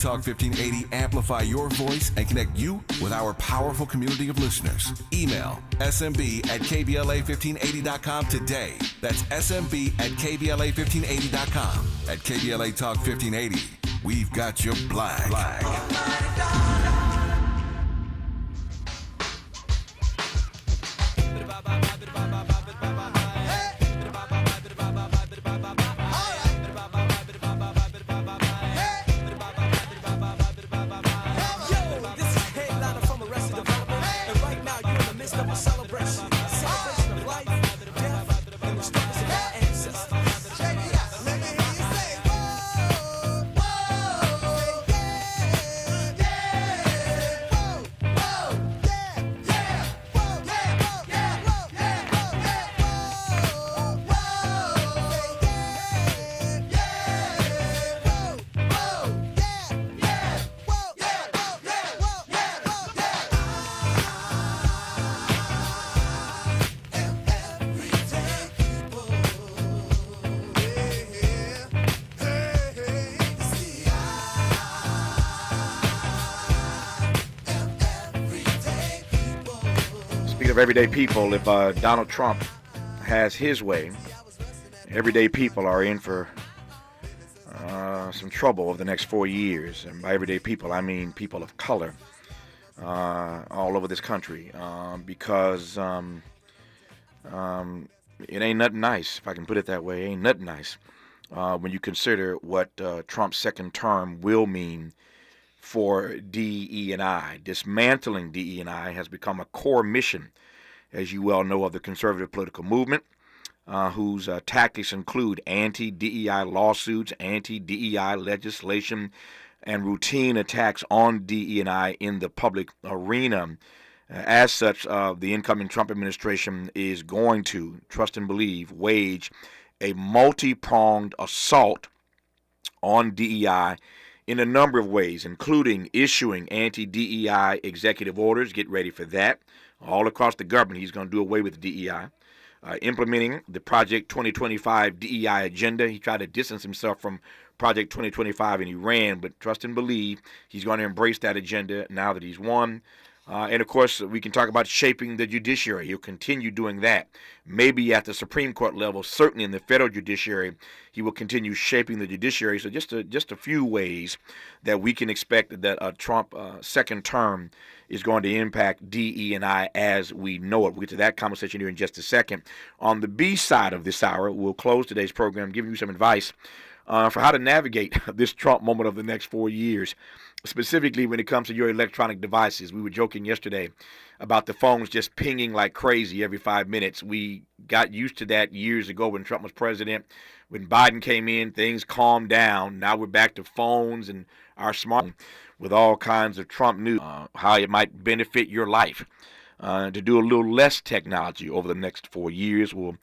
Talk 1580 amplify your voice and connect you with our powerful community of listeners. Email smb@kbla1580.com today. That's smb@kbla1580.com. At KBLA Talk 1580, we've got your black. Of everyday people, if Donald Trump has his way, everyday people are in for some trouble over the next 4 years. And by everyday people, I mean people of color all over this country, because it ain't nothing nice, if I can put it that way. It ain't nothing nice when you consider what Trump's second term will mean for DE&I. Dismantling DE&I has become a core mission, as you well know, of the conservative political movement, whose tactics include anti-DEI lawsuits, anti-DEI legislation, and routine attacks on DE&I in the public arena. As such, the incoming Trump administration is going to, trust and believe, wage a multi-pronged assault on DEI in a number of ways, including issuing anti-DEI executive orders. Get ready for that. All across the government, he's going to do away with DEI. Implementing the Project 2025 DEI agenda. He tried to distance himself from Project 2025 and he ran, but trust and believe he's going to embrace that agenda now that he's won. And, of course, we can talk about shaping the judiciary. He'll continue doing that. Maybe at the Supreme Court level, certainly in the federal judiciary, he will continue shaping the judiciary. So just a few ways that we can expect that a Trump second term is going to impact DE&I as we know it. We'll get to that conversation here in just a second. On the B side of this hour, we'll close today's program giving you some advice for how to navigate this Trump moment of the next 4 years, specifically when it comes to your electronic devices. We were joking yesterday about the phones just pinging like crazy every 5 minutes. We got used to that years ago when Trump was president. When Biden came in, things calmed down. Now we're back to phones and our smartphone with all kinds of Trump news, how it might benefit your life. To do a little less technology over the next 4 years. We'll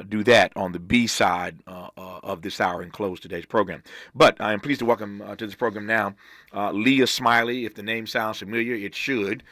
do that on the B side of this hour and close today's program. But I am pleased to welcome to this program now Leah Smiley. If the name sounds familiar, it should.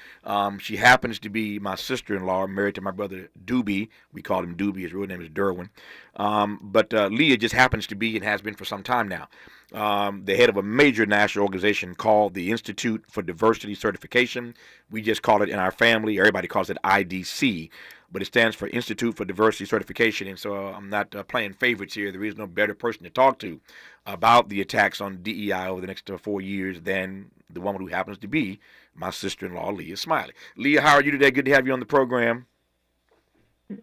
She happens to be my sister-in-law, married to my brother Doobie. We call him Doobie. His real name is Derwin. But Leah just happens to be and has been for some time now the head of a major national organization called the Institute for Diversity Certification. We just call it in our family, everybody calls it IDC, but it stands for Institute for Diversity Certification. And so I'm not playing favorites here. There is no better person to talk to about the attacks on DEI over the next 4 years than the woman who happens to be my sister-in-law, Leah Smiley. Leah, how are you today? Good to have you on the program.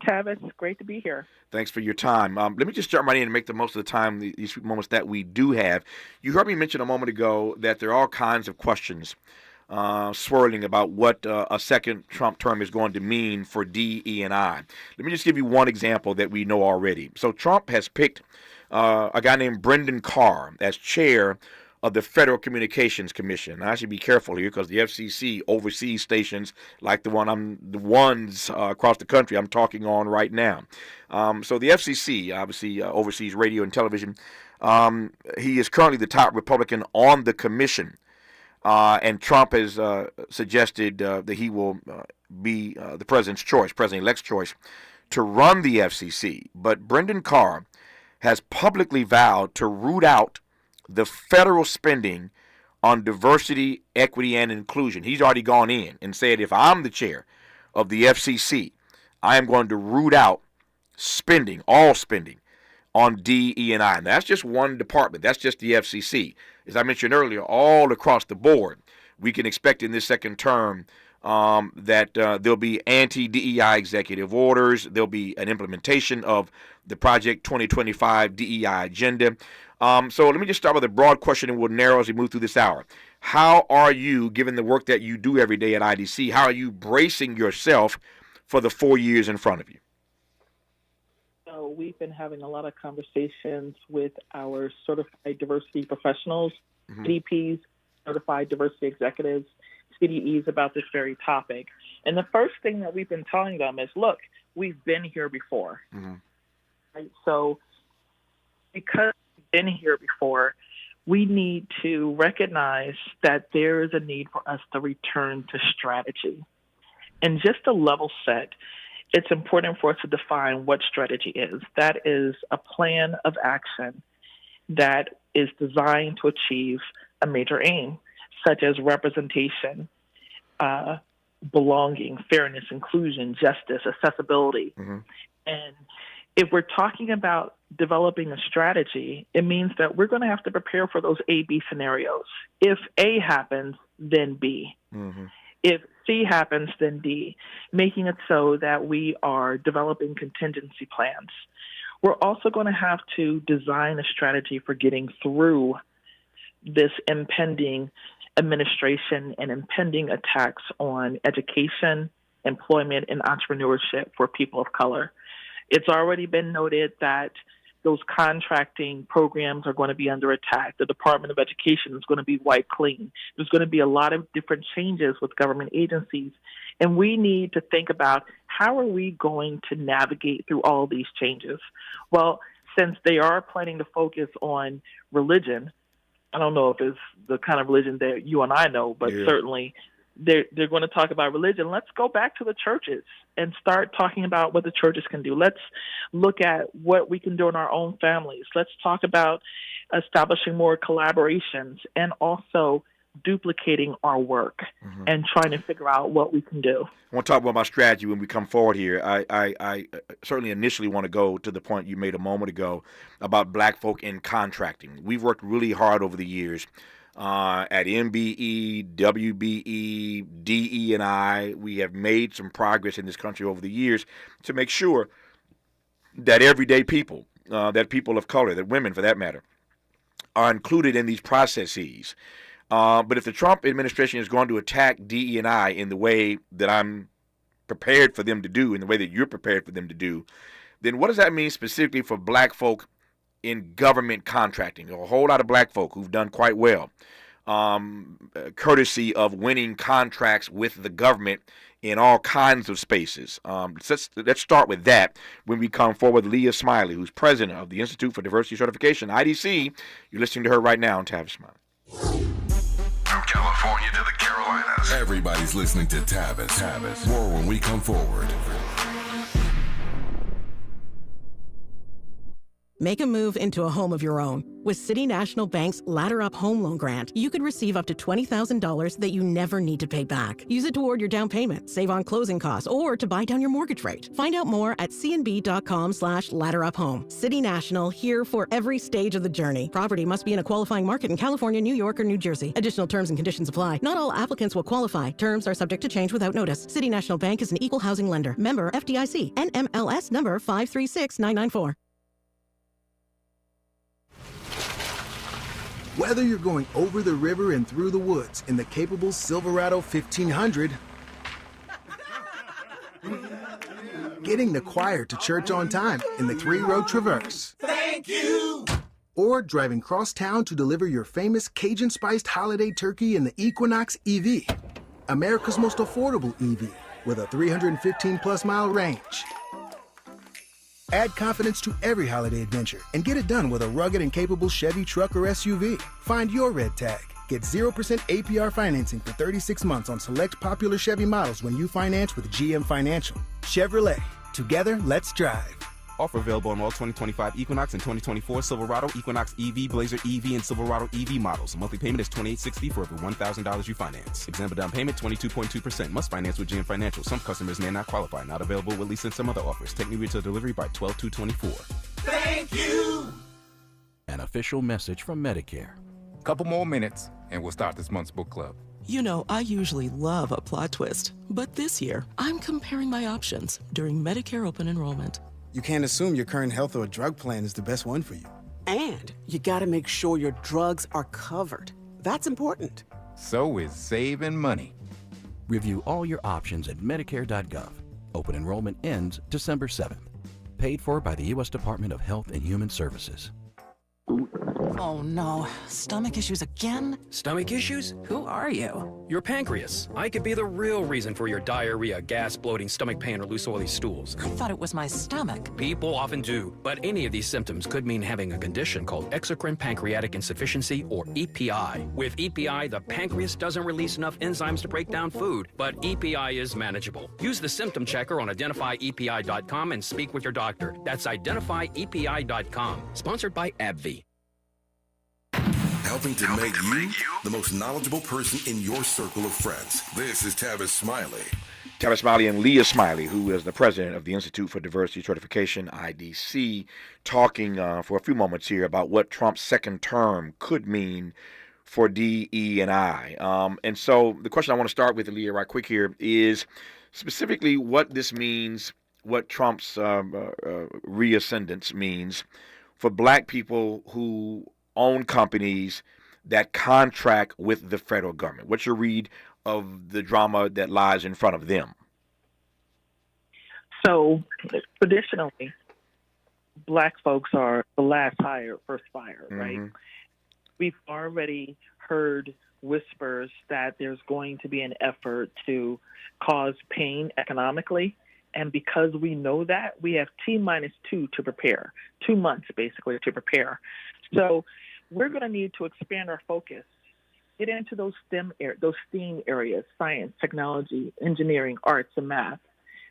Tavis, great to be here. Thanks for your time. Let me just jump right in and make the most of the time, these moments that we do have. You heard me mention a moment ago that there are all kinds of questions swirling about what a second Trump term is going to mean for DE&I. Let me just give you one example that we know already. So Trump has picked a guy named Brendan Carr as chair of the Federal Communications Commission. Now, I should be careful here because the FCC oversees stations like the ones across the country I'm talking on right now. So the FCC obviously oversees radio and television. He is currently the top Republican on the commission. And Trump has suggested that he will be the president's choice, president-elect's choice, to run the FCC. But Brendan Carr has publicly vowed to root out the federal spending on diversity, equity, and inclusion. He's already gone in and said, if I'm the chair of the FCC, I am going to root out spending, all spending, on DE&I. And that's just one department. That's just the FCC. As I mentioned earlier, all across the board, we can expect in this second term that there'll be anti-DEI executive orders. There'll be an implementation of the Project 2025 DEI agenda. So let me just start with a broad question and we'll narrow as we move through this hour. How are you, given the work that you do every day at IDC, how are you bracing yourself for the 4 years in front of you? So we've been having a lot of conversations with our certified diversity professionals, CDPs, certified diversity executives, CDEs about this very topic. And the first thing that we've been telling them is, look, we've been here before. Right? So because we've been here before, we need to recognize that there is a need for us to return to strategy. And just to level set, it's important for us to define what strategy is. That is a plan of action that is designed to achieve a major aim, such as representation, belonging, fairness, inclusion, justice, accessibility. And if we're talking about developing a strategy, it means that we're going to have to prepare for those A-B scenarios. If A happens, then B. If C happens, then D, making it so that we are developing contingency plans. We're also going to have to design a strategy for getting through this impending administration and impending attacks on education, employment, and entrepreneurship for people of color. It's already been noted that those contracting programs are going to be under attack. The Department of Education is going to be wiped clean. There's going to be a lot of different changes with government agencies. And we need to think about how are we going to navigate through all these changes? Well, since they are planning to focus on religion, I don't know if it's the kind of religion that you and I know, but certainly they're going to talk about religion. Let's go back to the churches and start talking about what the churches can do. Let's look at what we can do in our own families. Let's talk about establishing more collaborations and also duplicating our work and trying to figure out what we can do. I want to talk about my strategy when we come forward here. I certainly initially want to go to the point you made a moment ago about black folk in contracting. We've worked really hard over the years at MBE, WBE, DE&I. We have made some progress in this country over the years to make sure that everyday people, that people of color, that women for that matter, are included in these processes. But if the Trump administration is going to attack DE&I in the way that I'm prepared for them to do, in the way that you're prepared for them to do, then what does that mean specifically for black folk in government contracting? A whole lot of black folk who've done quite well, courtesy of winning contracts with the government in all kinds of spaces. Let's start with that when we come forward with Leah Smiley, who's president of the Institute for Diversity Certification, IDC. You're listening to her right now on Tavis Smiley. From California to the Carolinas, everybody's listening to Tavis. More when we come forward. Make a move into a home of your own. With City National Bank's Ladder Up Home Loan Grant, you could receive up to $20,000 that you never need to pay back. Use it toward your down payment, save on closing costs, or to buy down your mortgage rate. Find out more at cnb.com/ladderuphome. City National, here for every stage of the journey. Property must be in a qualifying market in California, New York, or New Jersey. Additional terms and conditions apply. Not all applicants will qualify. Terms are subject to change without notice. City National Bank is an equal housing lender. Member FDIC. NMLS number 536994. Whether you're going over the river and through the woods in the capable Silverado 1500, getting the choir to church on time in the 3-row Traverse. Thank you! Or driving cross town to deliver your famous Cajun-spiced holiday turkey in the Equinox EV, America's most affordable EV with a 315-plus mile range. Add confidence to every holiday adventure and get it done with a rugged and capable Chevy truck or SUV. Find your red tag. Get 0% APR financing for 36 months on select popular Chevy models when you finance with GM Financial. Chevrolet. Together, let's drive. Offer available on all 2025 Equinox and 2024 Silverado, Equinox EV, Blazer EV, and Silverado EV models. Monthly payment is $2,860 for every $1,000 you finance. Example down payment 22.2%. Must finance with GM Financial. Some customers may not qualify. Not available with lease and some other offers. Take new retail delivery by 12/2/24. Thank you. An official message from Medicare. Couple more minutes, and we'll start this month's book club. You know, I usually love a plot twist, but this year, I'm comparing my options during Medicare open enrollment. You can't assume your current health or drug plan is the best one for you. And you gotta make sure your drugs are covered. That's important. So is saving money. Review all your options at Medicare.gov. Open enrollment ends December 7th. Paid for by the U.S. Department of Health and Human Services. Oh no, stomach issues again? Stomach issues? Who are you? Your pancreas. I could be the real reason for your diarrhea, gas, bloating, stomach pain, or loose oily stools. I thought it was my stomach. People often do, but any of these symptoms could mean having a condition called exocrine pancreatic insufficiency, or EPI. With EPI, the pancreas doesn't release enough enzymes to break down food, but EPI is manageable. Use the symptom checker on identifyepi.com and speak with your doctor. That's identifyepi.com. Sponsored by AbbVie. Helping to make you the most knowledgeable person in your circle of friends. This is Tavis Smiley. Tavis Smiley and Leah Smiley, who is the president of the Institute for Diversity Certification, IDC, talking for a few moments here about what Trump's second term could mean for DE&I. And so the question I want to start with, Leah, right quick here, is specifically what this means, what Trump's reascendance means for black people who own companies that contract with the federal government. What's your read of the drama that lies in front of them? So traditionally, black folks are the last hired, first fired, right? We've already heard whispers that there's going to be an effort to cause pain economically. And because we know that, we have T-2 to prepare, 2 months basically to prepare. So we're going to need to expand our focus, get into those STEAM areas, science, technology, engineering, arts, and math,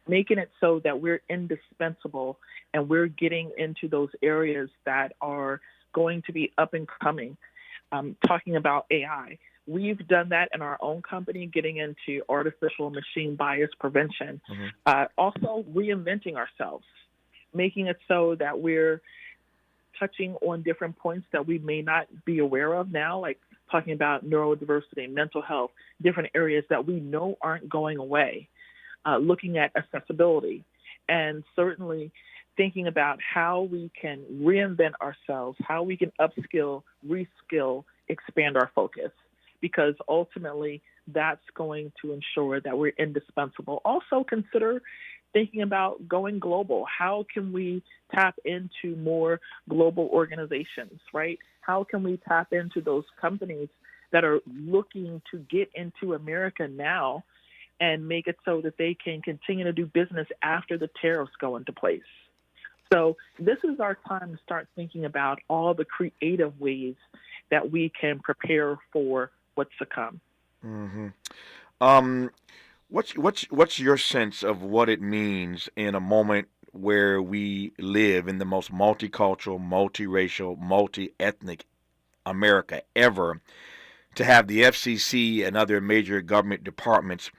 making it so that we're indispensable and we're getting into those areas that are going to be up and coming. Talking about AI, we've done that in our own company, getting into artificial machine bias prevention. Also reinventing ourselves, making it so that we're touching on different points that we may not be aware of now, like talking about neurodiversity, mental health, different areas that we know aren't going away, looking at accessibility, and certainly thinking about how we can reinvent ourselves, how we can upskill, reskill, expand our focus, because ultimately that's going to ensure that we're indispensable. Also consider thinking about going global. How can we tap into more global organizations, right? How can we tap into those companies that are looking to get into America now and make it so that they can continue to do business after the tariffs go into place? So this is our time to start thinking about all the creative ways that we can prepare for what's to come. What's your sense of what it means in a moment where we live in the most multicultural, multiracial, multi-ethnic America ever, to have the FCC and other major government departments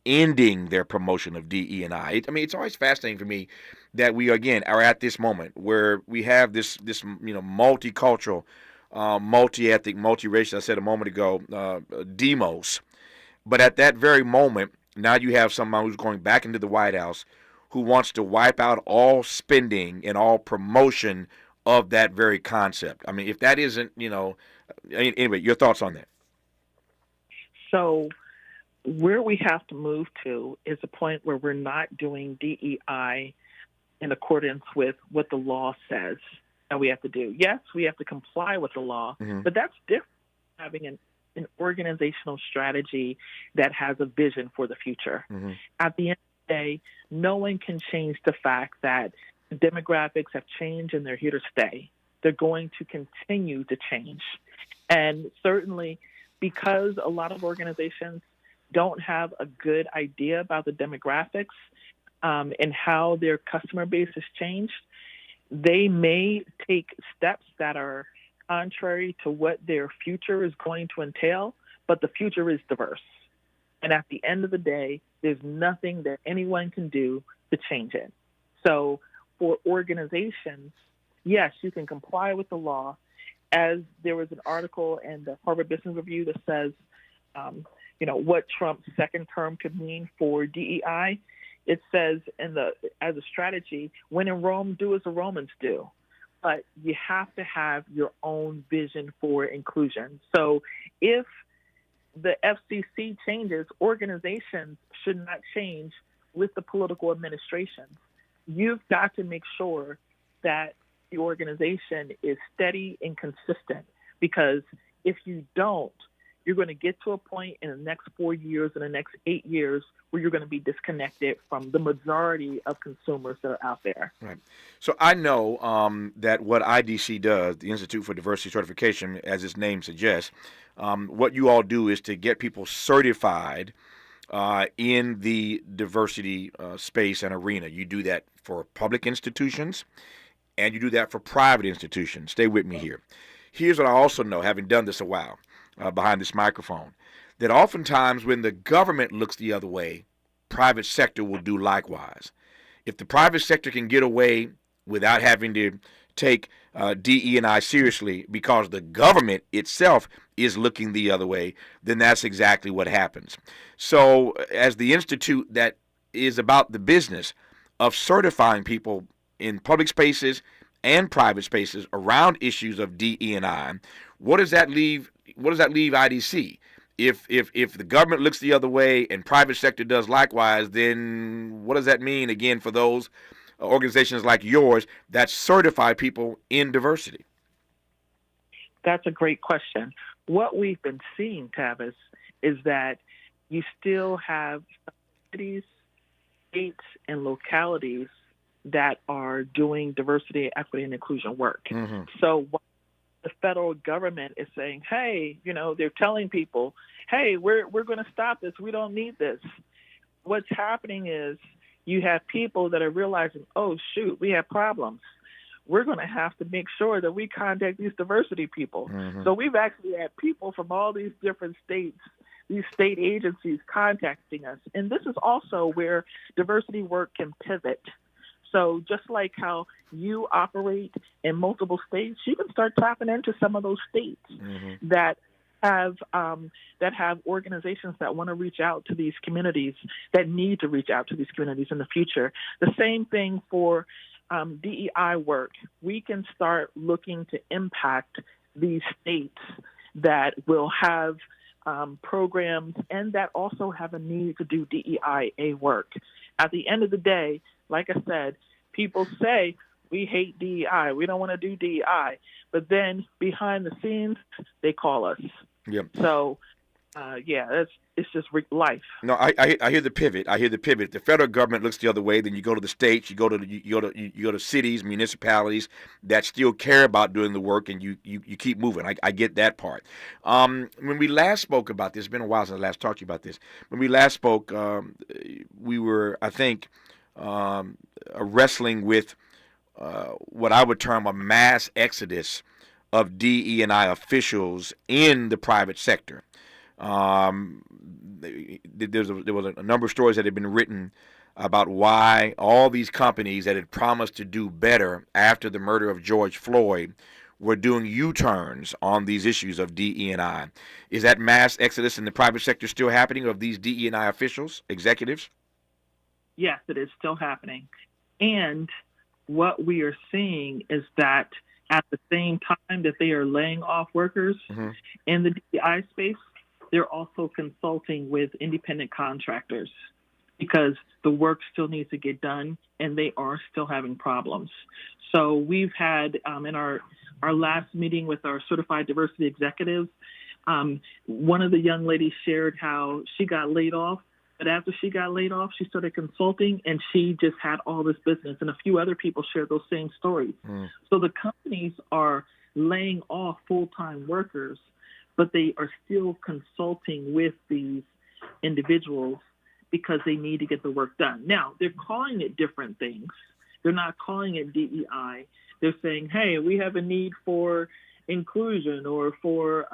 ending their promotion of DE&I? I mean, it's always fascinating for me that we again are at this moment where we have this multicultural, multi-ethnic, multiracial, I said a moment ago, demos. But at that very moment, now you have someone who's going back into the White House who wants to wipe out all spending and all promotion of that very concept. I mean, if that isn't, anyway, your thoughts on that? So where we have to move to is a point where we're not doing DEI in accordance with what the law says that we have to do. Yes, we have to comply with the law, but that's different from having an organizational strategy that has a vision for the future. At the end of the day, no one can change the fact that demographics have changed and they're here to stay. They're going to continue to change. And certainly because a lot of organizations don't have a good idea about the demographics and how their customer base has changed, They may take steps that are contrary to what their future is going to entail, but the future is diverse. And at the end of the day, there's nothing that anyone can do to change it. So for organizations, yes, you can comply with the law. As there was an article in the Harvard Business Review that says, what Trump's second term could mean for DEI. It says as a strategy, when in Rome, do as the Romans do. But you have to have your own vision for inclusion. So if the FCC changes, organizations should not change with the political administrations. You've got to make sure that the organization is steady and consistent, because if you don't, you're going to get to a point in the next 4 years, in the next 8 years, where you're going to be disconnected from the majority of consumers that are out there. Right. So I know that what IDC does, the Institute for Diversity Certification, as its name suggests, what you all do is to get people certified in the diversity space and arena. You do that for public institutions, and you do that for private institutions. Stay with me here. Here's what I also know, having done this a while behind this microphone, that oftentimes when the government looks the other way, private sector will do likewise. If the private sector can get away without having to take DE&I seriously because the government itself is looking the other way, then that's exactly what happens. So as the institute that is about the business of certifying people in public spaces and private spaces around issues of DE&I, what does that leave IDC? If the government looks the other way and private sector does likewise, then what does that mean, again, for those organizations like yours that certify people in diversity? That's a great question. What we've been seeing, Tavis, is that you still have cities, states, and localities that are doing diversity, equity, and inclusion work. Mm-hmm. So the federal government is saying, hey, they're telling people, hey, we're going to stop this. We don't need this. What's happening is you have people that are realizing, oh, shoot, we have problems. We're going to have to make sure that we contact these diversity people. Mm-hmm. So we've actually had people from all these different states, these state agencies contacting us. And this is also where diversity work can pivot. So just like how you operate in multiple states, you can start tapping into some of those states mm-hmm. that have organizations that want to reach out to these communities, that need to reach out to these communities in the future. The same thing for DEI work. We can start looking to impact these states that will have programs and that also have a need to do DEIA work. At the end of the day, like I said, people say, we hate DEI, we don't want to do DEI, but then behind the scenes, they call us. Yep. So, it's just life. No, I hear the pivot. If the federal government looks the other way, then you go to the states, you go to cities, municipalities that still care about doing the work, and you keep moving. I get that part. When we last spoke about this, it's been a while since I last talked to you about this. When we last spoke, we were, I think, wrestling with what I would term a mass exodus of DE&I officials in the private sector. There was a number of stories that had been written about why all these companies that had promised to do better after the murder of George Floyd were doing U-turns on these issues of DE&I. Is that mass exodus in the private sector still happening of these DE&I officials, executives? Yes, it is still happening. And what we are seeing is that at the same time that they are laying off workers mm-hmm. in the DEI space, they're also consulting with independent contractors because the work still needs to get done and they are still having problems. So we've had in our last meeting with our certified diversity executives, one of the young ladies shared how she got laid off. But after she got laid off, she started consulting, and she just had all this business. And a few other people shared those same stories. Mm. So the companies are laying off full-time workers, but they are still consulting with these individuals because they need to get the work done. Now, they're calling it different things. They're not calling it DEI. They're saying, hey, we have a need for inclusion, or for,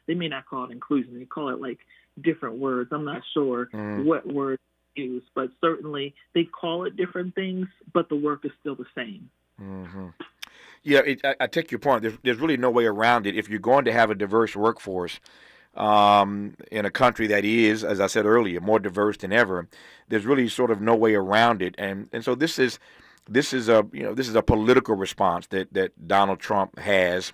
they may not call it inclusion. They call it like different words. I'm not sure what word to use, but certainly they call it different things, but the work is still the same. Mm-hmm. Yeah, I take your point. There's really no way around it. If you're going to have a diverse workforce in a country that is, as I said earlier, more diverse than ever, there's really sort of no way around it. And so this is a political response that Donald Trump has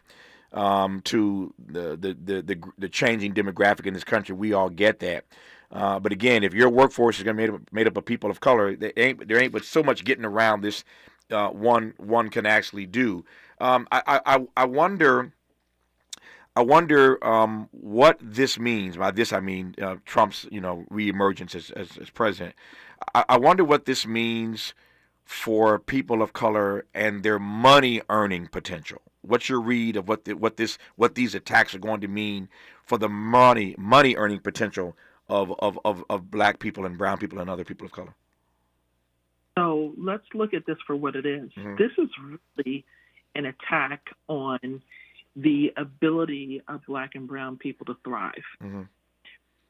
to the changing demographic in this country. We all get that. But again, if your workforce is going to be made up of people of color, there ain't but so much getting around this. One can actually do. I wonder what this means. By this I mean Trump's reemergence as president. I wonder what this means for people of color and their money earning potential. What's your read of what these attacks are going to mean for the money earning potential of black people and brown people and other people of color? So let's look at this for what it is. Mm-hmm. This is really an attack on the ability of black and brown people to thrive. Mm-hmm.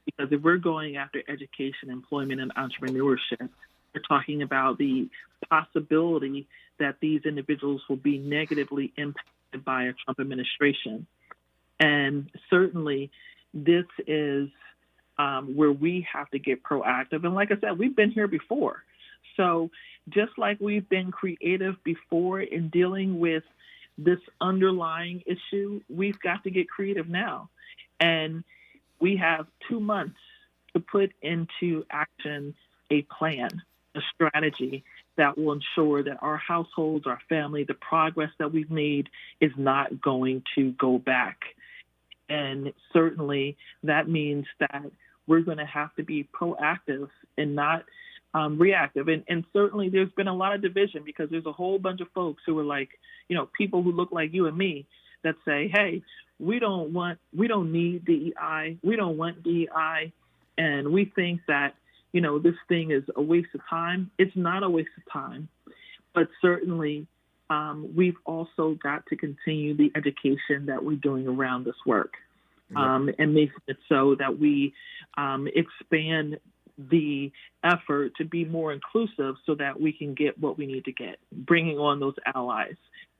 Because if we're going after education, employment, and entrepreneurship, we're talking about the possibility that these individuals will be negatively impacted by a Trump administration. And certainly this is where we have to get proactive. And like I said, we've been here before. So just like we've been creative before in dealing with this underlying issue, we've got to get creative now. And we have 2 months to put into action a plan, a strategy that will ensure that our households, our family, the progress that we've made is not going to go back. And certainly that means that we're going to have to be proactive and not reactive. And certainly there's been a lot of division because there's a whole bunch of folks who are like, people who look like you and me that say, hey, we don't need DEI. We don't want DEI. And we think that, this thing is a waste of time. It's not a waste of time, but certainly we've also got to continue the education that we're doing around this work, and making it so that we expand the effort to be more inclusive so that we can get what we need to get, bringing on those allies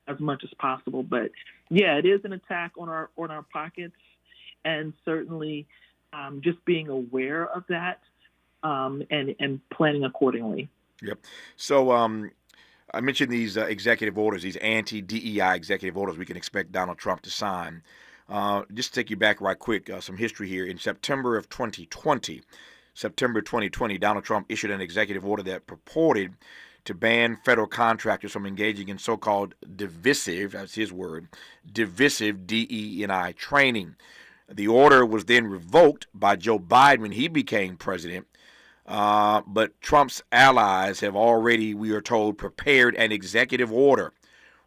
as much as possible. But yeah, it is an attack on our pockets, and certainly just being aware of that and planning accordingly. Yep. So I mentioned these executive orders, these anti-DEI executive orders we can expect Donald Trump to sign. Just to take you back right quick, some history here. In September 2020, Donald Trump issued an executive order that purported to ban federal contractors from engaging in so-called divisive, that's his word, divisive DE&I training. The order was then revoked by Joe Biden when he became president, but Trump's allies have already, we are told, prepared an executive order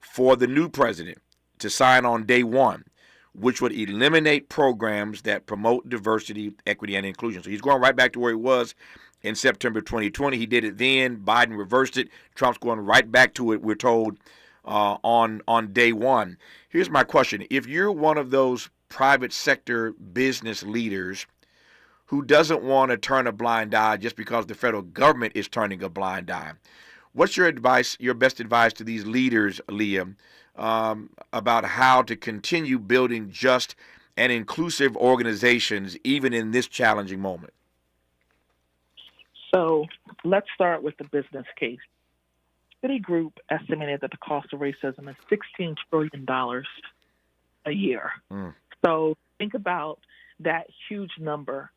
for the new president to sign on day one, which would eliminate programs that promote diversity, equity, and inclusion. So he's going right back to where he was in September 2020. He did it then. Biden reversed it. Trump's going right back to it, we're told, on day one. Here's my question. If you're one of those private sector business leaders who doesn't want to turn a blind eye just because the federal government is turning a blind eye, what's your advice, your best advice to these leaders, Leah, about how to continue building just and inclusive organizations even in this challenging moment? So let's start with the business case. Citigroup estimated that the cost of racism is $16 trillion a year. So think about that huge number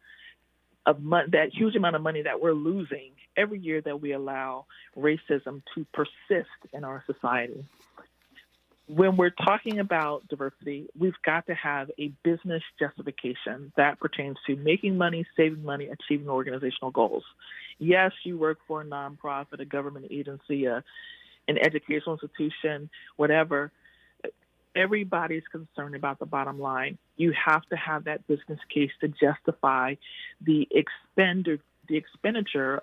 of that huge amount of money that we're losing every year that we allow racism to persist in our society. When we're talking about diversity, we've got to have a business justification that pertains to making money, saving money, achieving organizational goals. Yes, you work for a nonprofit, a government agency, an educational institution, whatever. Everybody's concerned about the bottom line. You have to have that business case to justify the expenditure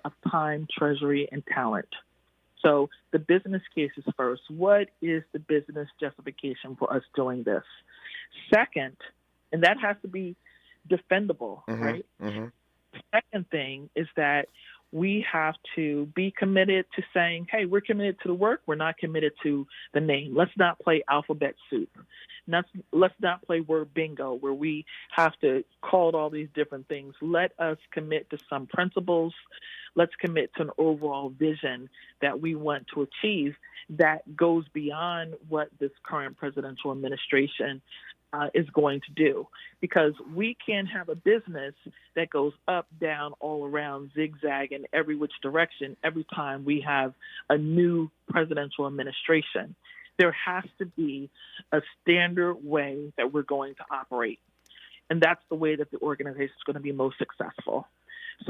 of time, treasury, and talent. So the business case is first. What is the business justification for us doing this? Second, and that has to be defendable, right? Second thing is that we have to be committed to saying, hey, we're committed to the work. We're not committed to the name. Let's not play alphabet soup. Let's not play word bingo where we have to call it all these different things. Let us commit to some principles. Let's commit to an overall vision that we want to achieve that goes beyond what this current presidential administration is going to do, because we can't have a business that goes up, down, all around, zigzag in every which direction every time we have a new presidential administration. There has to be a standard way that we're going to operate, and that's the way that the organization is going to be most successful.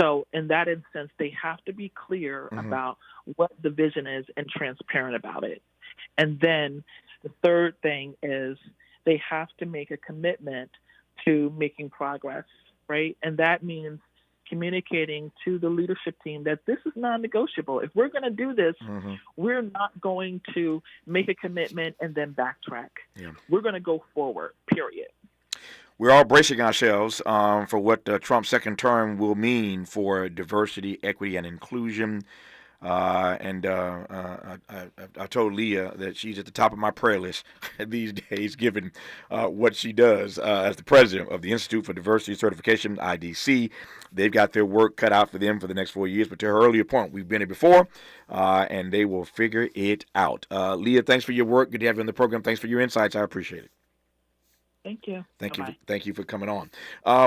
So in that instance, they have to be clear about what the vision is and transparent about it. And then the third thing is they have to make a commitment to making progress, right? And that means communicating to the leadership team that this is non-negotiable. If we're going to do this, we're not going to make a commitment and then backtrack. We're going to go forward, period. We're all bracing ourselves for what Trump's second term will mean for diversity, equity, and inclusion. I told Leah that she's at the top of my prayer list these days, given what she does as the president of the Institute for Diversity Certification, IDC. They've got their work cut out for them for the next 4 years. But to her earlier point, we've been here before, and they will figure it out. Leah, thanks for your work. Good to have you on the program. Thanks for your insights. I appreciate it. Thank you. Thank you for coming on.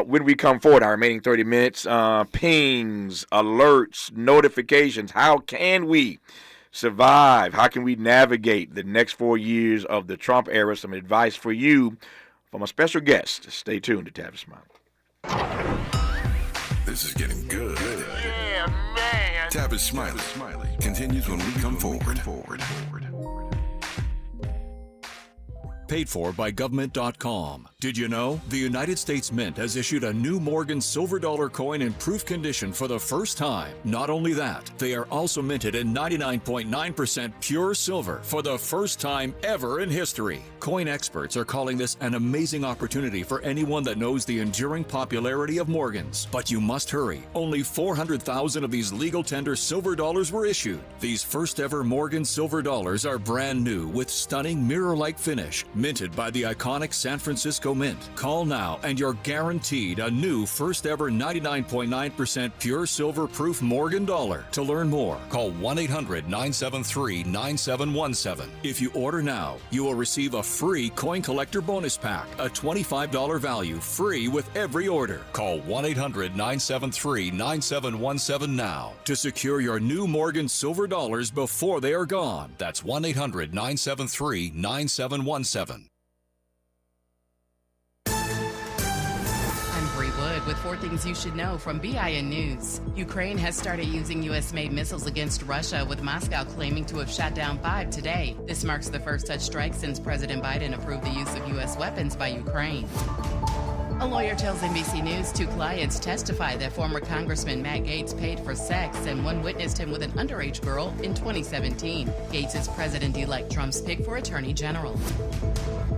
When we come forward, our remaining 30 minutes, pings, alerts, notifications. How can we survive? How can we navigate the next 4 years of the Trump era? Some advice for you from a special guest. Stay tuned to Tavis Smiley. This is getting good. Yeah, man. Tavis Smiley continues when we come forward. Paid for by government.com. Did you know the United States Mint has issued a new Morgan silver dollar coin in proof condition for the first time? Not only that, they are also minted in 99.9% pure silver for the first time ever in history. Coin experts are calling this an amazing opportunity for anyone that knows the enduring popularity of Morgans. But you must hurry. Only 400,000 of these legal tender silver dollars were issued. These first ever Morgan silver dollars are brand new with stunning mirror-like finish, minted by the iconic San Francisco Mint. Call now and you're guaranteed a new first ever 99.9% pure silver proof Morgan dollar. To learn more, call 1-800-973-9717. If you order now, you will receive a free coin collector bonus pack, a $25 value, free with every order. Call 1-800-973-9717 now to secure your new Morgan silver dollars before they are gone. That's 1-800-973-9717. With 4 things you should know from BIN News. Ukraine has started using U.S.-made missiles against Russia, with Moscow claiming to have shot down 5 today. This marks the first such strike since President Biden approved the use of U.S. weapons by Ukraine. A lawyer tells NBC News 2 clients testify that former Congressman Matt Gaetz paid for sex, and one witnessed him with an underage girl in 2017. Gaetz is President-elect Trump's pick for Attorney General.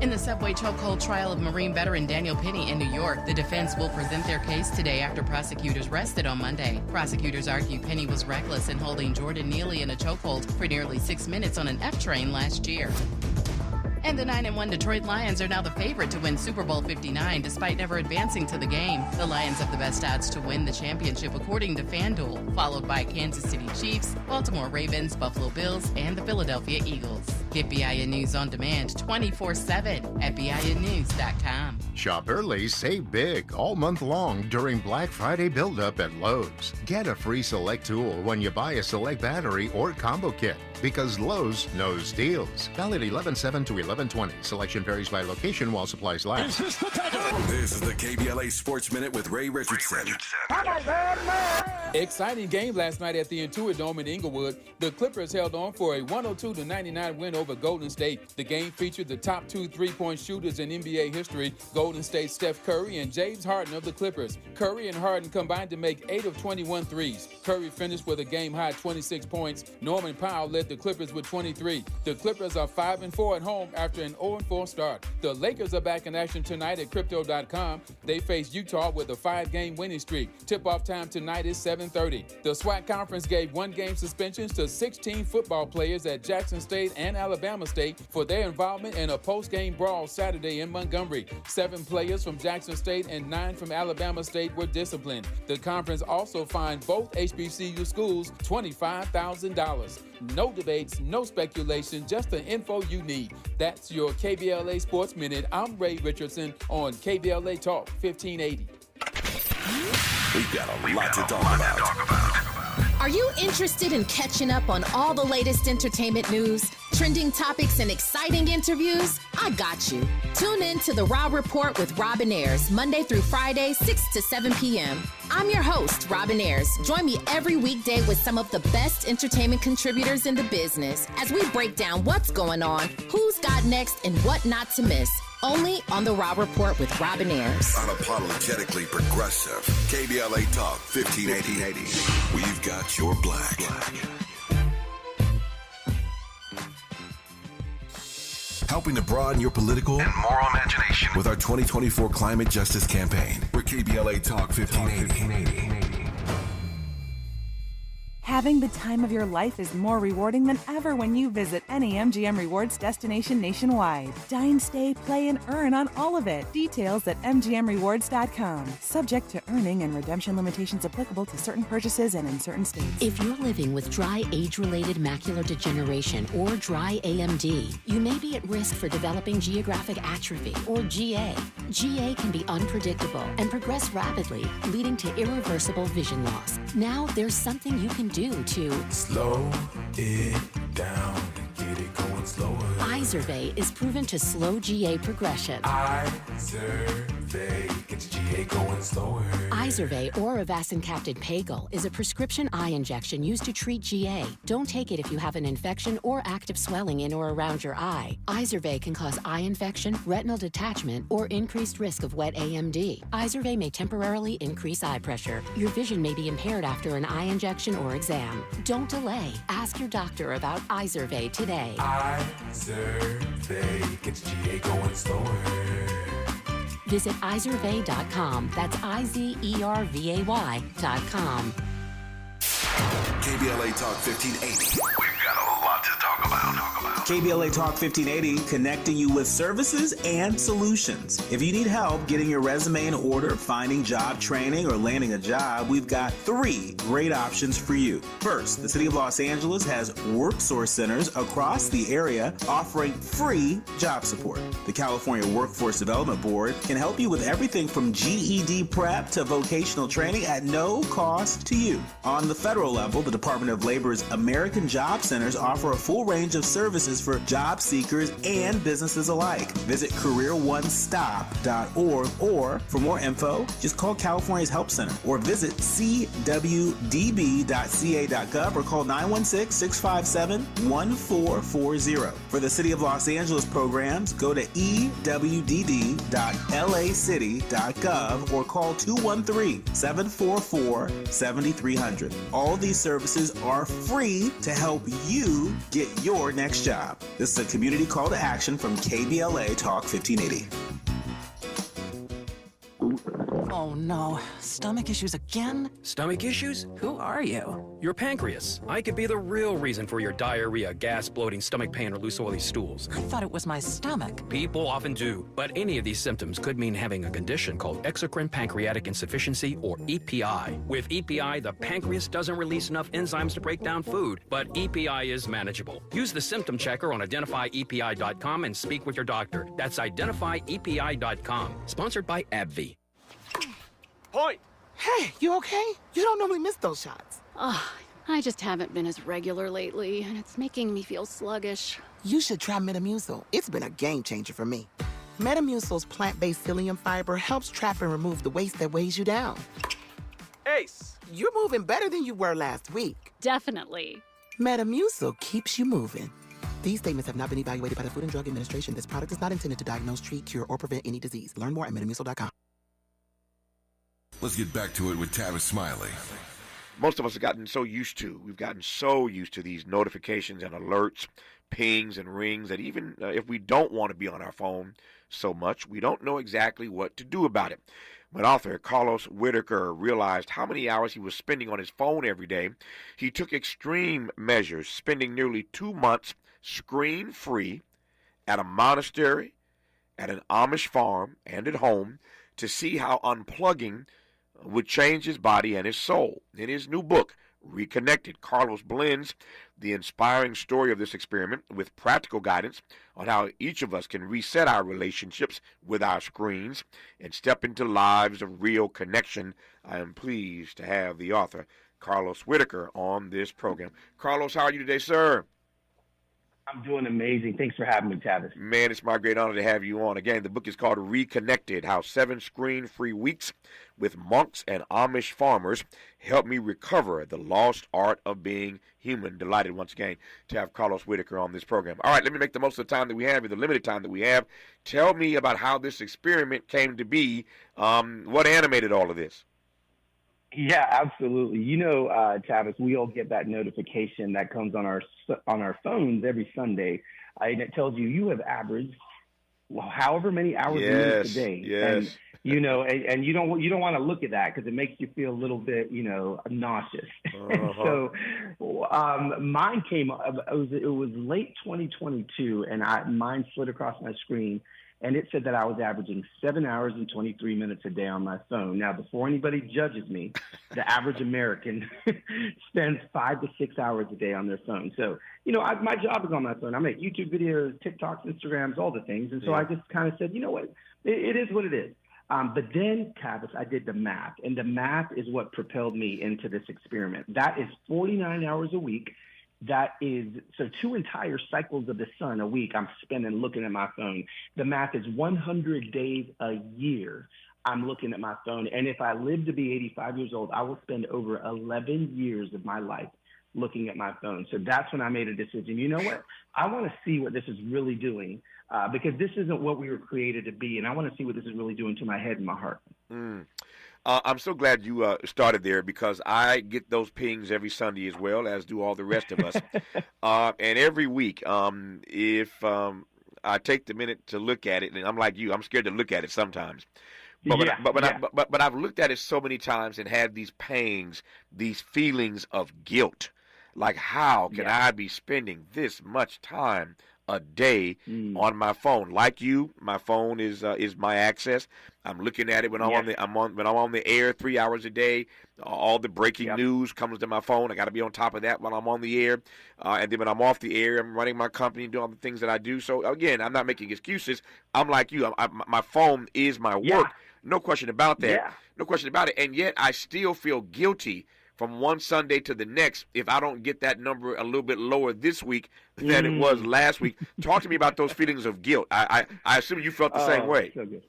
In the subway chokehold trial of Marine veteran Daniel Penny in New York, the defense will present their case today after prosecutors rested on Monday. Prosecutors argue Penny was reckless in holding Jordan Neely in a chokehold for nearly 6 minutes on an F train last year. And the 9-1 Detroit Lions are now the favorite to win Super Bowl 59 despite never advancing to the game. The Lions have the best odds to win the championship according to FanDuel, followed by Kansas City Chiefs, Baltimore Ravens, Buffalo Bills, and the Philadelphia Eagles. Get BIN News on demand 24/7 at BINnews.com. Shop early, save big all month long during Black Friday build-up at Lowe's. Get a free Select tool when you buy a Select battery or combo kit, because Lowe's knows deals. Valid 11/7 to 11/20. Selection varies by location while supplies last. This is the KBLA Sports Minute with Ray Richardson. Exciting game last night at the Intuit Dome in Inglewood. The Clippers held on for a 102-99 win over Golden State. The game featured the top 2 3-point shooters in NBA history. Golden Golden State's Steph Curry and James Harden of the Clippers. Curry and Harden combined to make 8 of 21 threes. Curry finished with a game-high 26 points. Norman Powell led the Clippers with 23. The Clippers are 5-4 at home after an 0-4 start. The Lakers are back in action tonight at Crypto.com. They face Utah with a 5-game winning streak. Tip-off time tonight is 7:30. The SWAC conference gave 1-game suspensions to 16 football players at Jackson State and Alabama State for their involvement in a post-game brawl Saturday in Montgomery. 7 players from Jackson State and 9 from Alabama State were disciplined. The conference also fined both HBCU schools $25,000. No debates, no speculation, just the info you need. That's your KBLA Sports Minute. I'm Ray Richardson on KBLA Talk 1580. We've got a lot to talk about. Are you interested in catching up on all the latest entertainment news, trending topics, and exciting interviews? I got you. Tune in to The Raw Report with Robin Ayers, Monday through Friday, 6 to 7 p.m. I'm your host, Robin Ayers. Join me every weekday with some of the best entertainment contributors in the business as we break down what's going on, who's got next, and what not to miss. Only on The Raw Report with Robin Ayers. Unapologetically progressive. KBLA Talk 1580. We've got your black. Helping to broaden your political and moral imagination with our 2024 Climate Justice Campaign. We're KBLA Talk 1580. Having the time of your life is more rewarding than ever when you visit any MGM Rewards destination nationwide. Dine, stay, play, and earn on all of it. Details at mgmrewards.com. Subject to earning and redemption limitations applicable to certain purchases and in certain states. If you're living with dry age-related macular degeneration or dry AMD, you may be at risk for developing geographic atrophy or GA. GA can be unpredictable and progress rapidly, leading to irreversible vision loss. Now there's something you can do to slow it down and get it going slower. Izervay is proven to slow GA progression. Izervay gets GA going slower. Izervay or avacincaptad pagel is a prescription eye injection used to treat GA. Don't take it if you have an infection or active swelling in or around your eye. Izervay can cause eye infection, retinal detachment, or increased risk of wet AMD. Izervay may temporarily increase eye pressure. Your vision may be impaired after an eye injection or exam. Don't delay. Ask your doctor about Izervay today. Izervay gets GA going slower. Visit Izervay.com. That's IZERVAY.com. KBLA Talk 1580. We've got a lot to talk about. KBLA Talk 1580, connecting you with services and solutions. If you need help getting your resume in order, finding job training, or landing a job, we've got 3 great options for you. First, the City of Los Angeles has WorkSource centers across the area offering free job support. The California Workforce Development Board can help you with everything from GED prep to vocational training at no cost to you. On the federal level, the Department of Labor's American Job Centers offer a full range of services for job seekers and businesses alike. Visit careeronestop.org, or for more info, just call California's Help Center or visit cwdb.ca.gov or call 916-657-1440. For the City of Los Angeles programs, go to ewd.lacity.gov or call 213-744-7300. All these services are free to help you get your next job. This is a community call to action from KBLA Talk 1580. Oh no, stomach issues again? Stomach issues? Who are you? Your pancreas. I could be the real reason for your diarrhea, gas, bloating, stomach pain, or loose oily stools. I thought it was my stomach. People often do, but any of these symptoms could mean having a condition called exocrine pancreatic insufficiency, or EPI. With EPI, the pancreas doesn't release enough enzymes to break down food, but EPI is manageable. Use the symptom checker on identifyepi.com and speak with your doctor. That's identifyepi.com. Sponsored by AbbVie. Point! Hey, you okay? You don't normally miss those shots. I just haven't been as regular lately, and it's making me feel sluggish. You should try Metamucil. It's been a game changer for me. Metamucil's plant-based psyllium fiber helps trap and remove the waste that weighs you down. Ace! You're moving better than you were last week. Definitely. Metamucil keeps you moving. These statements have not been evaluated by the Food and Drug Administration. This product is not intended to diagnose, treat, cure, or prevent any disease. Learn more at metamucil.com. Let's get back to it with Tavis Smiley. Most of us have gotten so used to, these notifications and alerts, pings and rings, that even if we don't want to be on our phone so much, we don't know exactly what to do about it. When author Carlos Whitaker realized how many hours he was spending on his phone every day, he took extreme measures, spending nearly 2 months screen-free at a monastery, at an Amish farm, and at home to see how unplugging would change his body and his soul. In his new book, Reconnected, Carlos blends the inspiring story of this experiment with practical guidance on how each of us can reset our relationships with our screens and step into lives of real connection. I am pleased to have the author, Carlos Whitaker, on this program. Carlos, how are you today, sir? I'm doing amazing. Thanks for having me, Tavis. Man, it's my great honor to have you on. Again, the book is called Reconnected, How 7 Screen-Free Weeks with Monks and Amish Farmers Helped Me Recover the Lost Art of Being Human. Delighted once again to have Carlos Whitaker on this program. All right, let me make the most of the time that we have, the limited time that we have. Tell me about how this experiment came to be. What animated all of this? Yeah, absolutely. You know, Tavis, we all get that notification that comes on our phones every Sunday, and it tells you have averaged however many hours a day. Yes. And you know, and you don't want to look at that because it makes you feel a little bit, nauseous. And so, mine came. It was late 2022, and mine slid across my screen. And it said that I was averaging 7 hours and 23 minutes a day on my phone. Now, before anybody judges me, the average American spends 5 to 6 hours a day on their phone. So, my job is on my phone. I make YouTube videos, TikToks, Instagrams, all the things. And so I just kind of said, you know what, it is what it is. But then, Tavis, I did the math. And the math is what propelled me into this experiment. That is 49 hours a week. That is, so 2 entire cycles of the sun a week I'm spending looking at my phone. The math is 100 days a year I'm looking at my phone. And if I live to be 85 years old, I will spend over 11 years of my life looking at my phone. So that's when I made a decision. You know what? I want to see what this is really doing because this isn't what we were created to be. And I want to see what this is really doing to my head and my heart. I'm so glad you started there because I get those pings every Sunday as well, as do all the rest of us. And every week, if I take the minute to look at it, and I'm like you, I'm scared to look at it sometimes. But I've looked at it so many times and had these pangs, these feelings of guilt. Like, how can I be spending this much time a day on my phone? Like you, my phone is my access. I'm looking at it when I'm on the air 3 hours a day. All the breaking news comes to my phone. I got to be on top of that while I'm on the air. And then when I'm off the air, I'm running my company, doing all the things that I do. So again, I'm not making excuses. I'm like you. My phone is my work. No question about that. No question about it. And yet I still feel guilty from one Sunday to the next if I don't get that number a little bit lower this week than it was last week. Talk to me about those feelings of guilt. I assume you felt the same way. So good.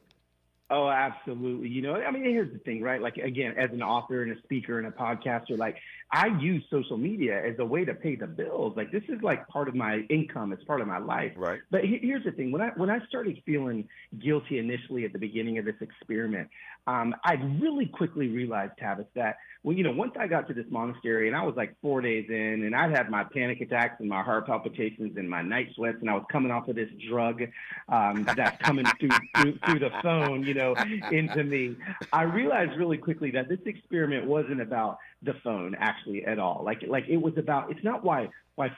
Oh, absolutely. Here's the thing, right? Like, again, as an author and a speaker and a podcaster, like, I use social media as a way to pay the bills. Like, this is like part of my income. It's part of my life. Right. But here's the thing. When I started feeling guilty initially at the beginning of this experiment, I really quickly realized, Tavis, that once I got to this monastery and I was like 4 days in and I'd had my panic attacks and my heart palpitations and my night sweats and I was coming off of this drug that's coming through the phone, into me, I realized really quickly that this experiment wasn't about the phone actually at all. Like it was about, it's not why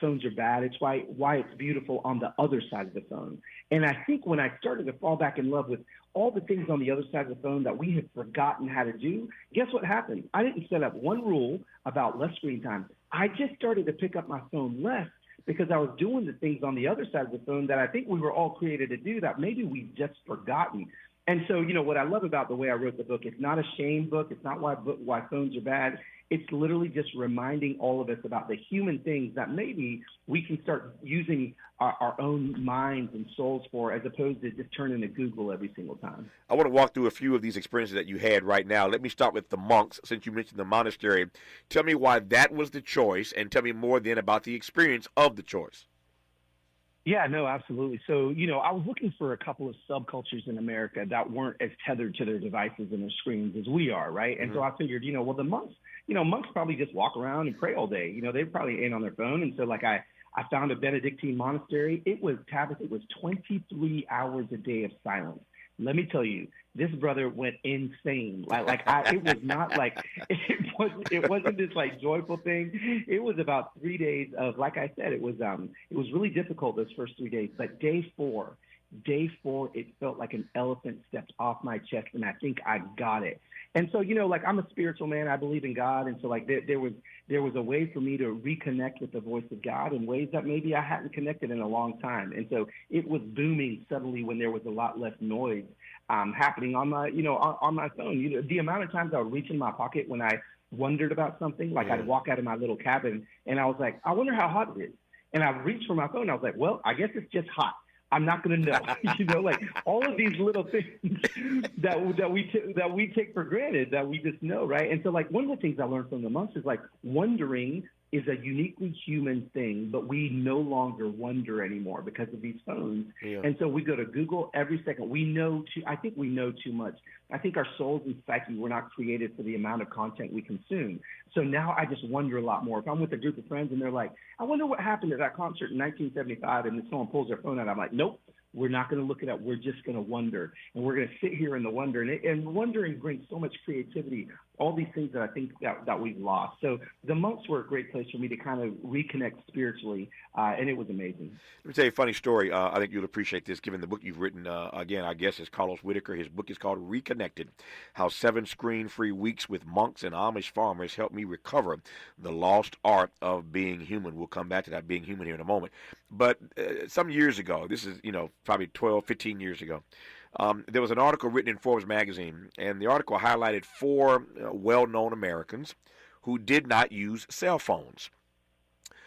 phones are bad. It's why it's beautiful on the other side of the phone. And I think when I started to fall back in love with all the things on the other side of the phone that we had forgotten how to do, guess what happened? I didn't set up one rule about less screen time. I just started to pick up my phone less because I was doing the things on the other side of the phone that I think we were all created to do that maybe we've just forgotten. And so, what I love about the way I wrote the book, it's not a shame book. It's not why phones are bad. It's literally just reminding all of us about the human things that maybe we can start using our own minds and souls for, as opposed to just turning to Google every single time. I want to walk through a few of these experiences that you had right now. Let me start with the monks, since you mentioned the monastery. Tell me why that was the choice, and tell me more then about the experience of the choice. Yeah, no, absolutely. So, I was looking for a couple of subcultures in America that weren't as tethered to their devices and their screens as we are, right? And so I figured, well, the monks probably just walk around and pray all day. They probably ain't on their phone. And so, I found a Benedictine monastery. It was 23 hours a day of silence. Let me tell you, this brother went insane. It was not like it wasn't this joyful thing. It was about 3 days of, like I said, it was really difficult those first 3 days. But day four, it felt like an elephant stepped off my chest, and I think I got it. And so, I'm a spiritual man. I believe in God, and so there was a way for me to reconnect with the voice of God in ways that maybe I hadn't connected in a long time. And so it was booming suddenly when there was a lot less noise happening on my, on my phone. The amount of times I would reach in my pocket when I wondered about something, I'd walk out of my little cabin and I was like, I wonder how hot it is. And I reached for my phone. I was like, well, I guess it's just hot. I'm not going to know. All of these little things that we take for granted that we just know, right? And so one of the things I learned from the monks is wondering is a uniquely human thing, but we no longer wonder anymore because of these phones. Yeah. And so we go to Google every second. I think we know too much. I think our souls and psyche were not created for the amount of content we consume. So now I just wonder a lot more. If I'm with a group of friends and they're like, I wonder what happened at that concert in 1975, and then someone pulls their phone out, I'm like, nope. We're not going to look it up. We're just going to wonder. And we're going to sit here in the wonder. And wondering brings so much creativity, all these things that I think that we've lost. So the monks were a great place for me to kind of reconnect spiritually, and it was amazing. Let me tell you a funny story. I think you'll appreciate this, given the book you've written. Again, I guess it's Carlos Whitaker. His book is called Reconnected, How 7 Screen-Free Weeks with Monks and Amish Farmers Helped Me Recover the Lost Art of Being Human. We'll come back to that being human here in a moment. But some years ago, this is, probably 12, 15 years ago, there was an article written in Forbes magazine, and the article highlighted 4 well-known Americans who did not use cell phones.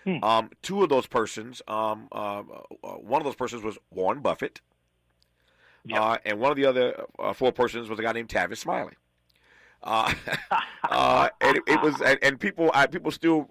2 of those persons, one of those persons was Warren Buffett, and one of the other 4 persons was a guy named Tavis Smiley. And it was, and people still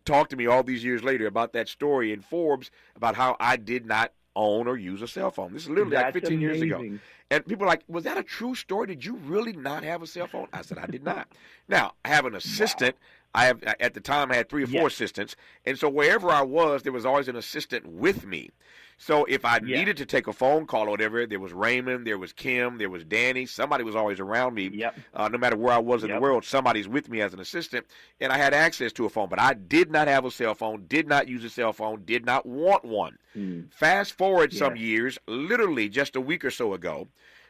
talk to me all these years later about that story in Forbes about how I did not own or use a cell phone. This is literally 15 years ago. And people are like, was that a true story? Did you really not have a cell phone? I said, I did not. Now, I have an assistant. At the time, I had 3 or 4 assistants. And so wherever I was, there was always an assistant with me. So if I needed to take a phone call or whatever, there was Raymond, there was Kim, there was Danny. Somebody was always around me. No matter where I was in the world, somebody's with me as an assistant. And I had access to a phone. But I did not have a cell phone, did not use a cell phone, did not want one. Fast forward some years, literally just a week or so ago,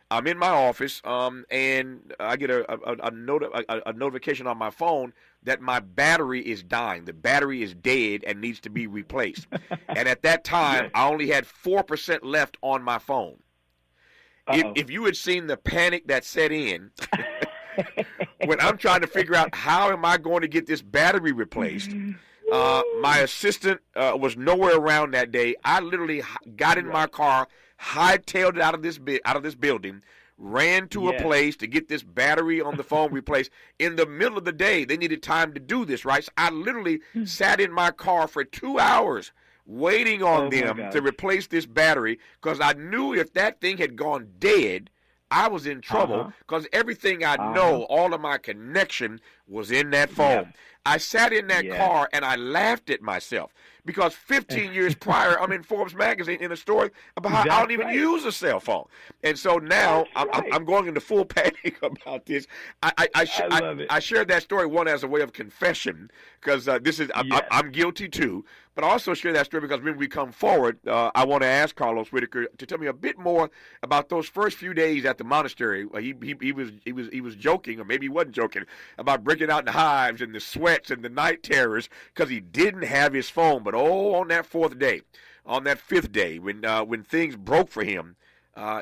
I'm in my office, and I get a notification on my phone that my battery is dying. The battery is dead and needs to be replaced. And at that time, I only had 4% left on my phone. If you had seen the panic that set in when I'm trying to figure out how am I going to get this battery replaced, my assistant was nowhere around that day. I literally got in my car, hightailed it out of this building, ran to a place to get this battery on the phone replaced. In the middle of the day, they needed time to do this, right? So I literally sat in my car for 2 hours waiting on them to replace this battery because I knew if that thing had gone dead, I was in trouble because everything I know, all of my connection was in that phone. I sat in that car and I laughed at myself because 15 years prior, I'm in Forbes magazine in a story about how I don't even use a cell phone. And so now I'm going into full panic about this. I shared that story, one, as a way of confession because I'm guilty too. But I also share that story because when we come forward, I want to ask Carlos Whitaker to tell me a bit more about those first few days at the monastery. He was joking, or maybe he wasn't joking, about breaking out in hives and the sweats and the night terrors because he didn't have his phone. But on that 4th day, on that 5th day, when things broke for him,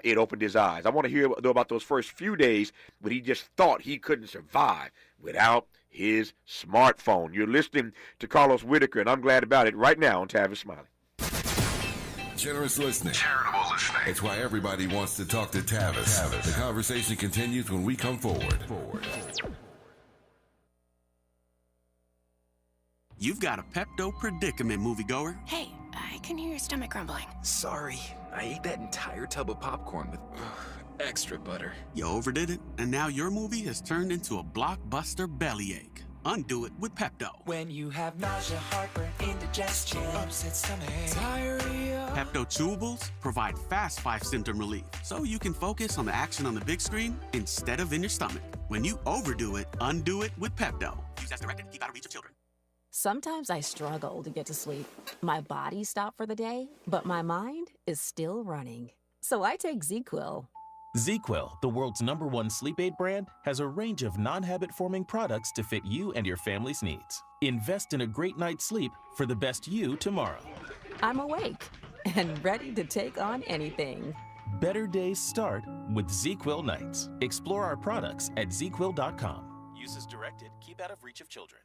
it opened his eyes. I want to hear though about those first few days when he just thought he couldn't survive without his smartphone. You're listening to Carlos Whitaker, and I'm glad about it right now on Tavis Smiley. Generous listening. Charitable listening. It's why everybody wants to talk to Tavis. The conversation continues when we come forward. You've got a Pepto predicament, moviegoer. Hey, I can hear your stomach grumbling. Sorry, I ate that entire tub of popcorn with extra butter. You overdid it, and now your movie has turned into a blockbuster bellyache. Undo it with Pepto. When you have nausea, heartburn, indigestion, upset stomach, diarrhea. Pepto Chewables provide fast 5-symptom relief, so you can focus on the action on the big screen instead of in your stomach. When you overdo it, undo it with Pepto. Use as directed. Keep out of reach of children. Sometimes I struggle to get to sleep. My body stopped for the day, but my mind is still running. So I take ZQuil. ZQuil, the world's #1 sleep aid brand, has a range of non-habit-forming products to fit you and your family's needs. Invest in a great night's sleep for the best you tomorrow. I'm awake and ready to take on anything. Better days start with ZQuil nights. Explore our products at ZQuil.com. Use as directed. Keep out of reach of children.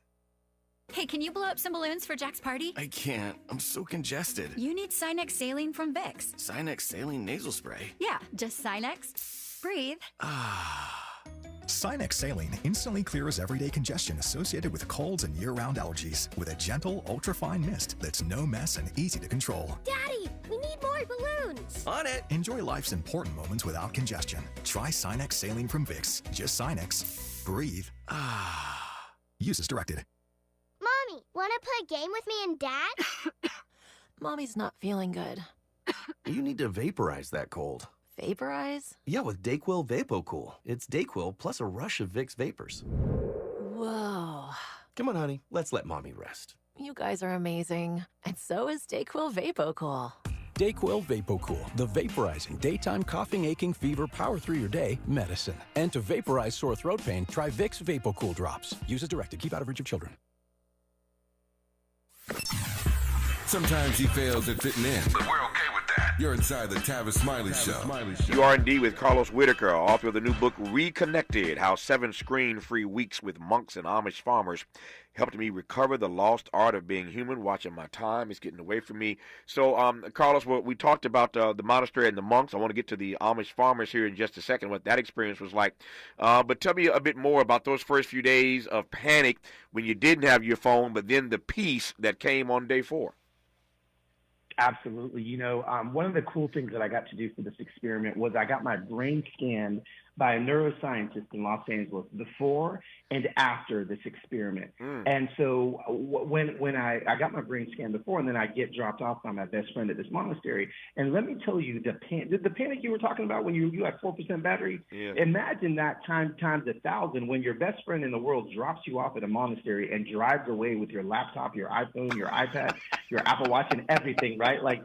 Hey, can you blow up some balloons for Jack's party? I can't. I'm so congested. You need Sinex Saline from Vicks. Sinex Saline Nasal Spray. Yeah, just Sinex. Breathe. Sinex Saline instantly clears everyday congestion associated with colds and year-round allergies with a gentle, ultra-fine mist that's no mess and easy to control. Daddy, we need more balloons. On it. Enjoy life's important moments without congestion. Try Sinex Saline from Vicks. Just Sinex. Breathe. Use as directed. Mommy, want to play a game with me and Dad? Mommy's not feeling good. You need to vaporize that cold. Vaporize? Yeah, with Dayquil VapoCool. It's Dayquil plus a rush of Vicks vapors. Whoa. Come on, honey. Let's let Mommy rest. You guys are amazing. And so is Dayquil VapoCool. Dayquil VapoCool, the vaporizing daytime coughing, aching, fever, power through your day medicine. And to vaporize sore throat pain, try Vicks VapoCool drops. Use as directed. Keep out of reach of children. Sometimes he fails at fitting in, but we're okay with that. You're inside the Tavis Smiley Show. You are indeed with Carlos Whitaker, author of the new book Reconnected: How 7 Screen-Free Weeks with Monks and Amish Farmers helped me recover the lost art of being human. Watching my time is getting away from me. So, Carlos, we talked about the monastery and the monks. I want to get to the Amish farmers here in just a second, what that experience was like. But tell me a bit more about those first few days of panic when you didn't have your phone, but then the peace that came on day 4. Absolutely. One of the cool things that I got to do for this experiment was I got my brain scanned by a neuroscientist in Los Angeles before and after this experiment. And so when I got my brain scanned before, and then I get dropped off by my best friend at this monastery, and let me tell you, the panic you were talking about when you had 4% battery, imagine that times 1,000 when your best friend in the world drops you off at a monastery and drives away with your laptop, your iPhone, your iPad, your Apple Watch, and everything, right? I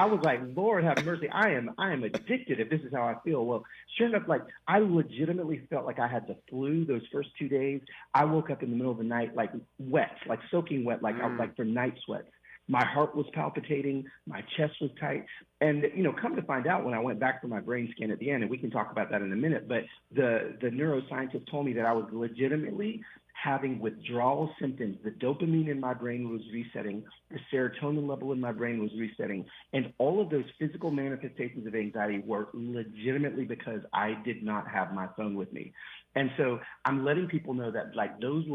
was like, Lord have mercy, I am addicted if this is how I feel. Well, sure enough, I legitimately felt like I had the flu those first 2 days. I woke up in the middle of the night, wet, soaking wet, I was from night sweats. My heart was palpitating, my chest was tight. And, come to find out when I went back for my brain scan at the end, and we can talk about that in a minute, but the neuroscientist told me that I was legitimately having withdrawal symptoms. The dopamine in my brain was resetting, the serotonin level in my brain was resetting, and all of those physical manifestations of anxiety were legitimately because I did not have my phone with me. And so I'm letting people know that those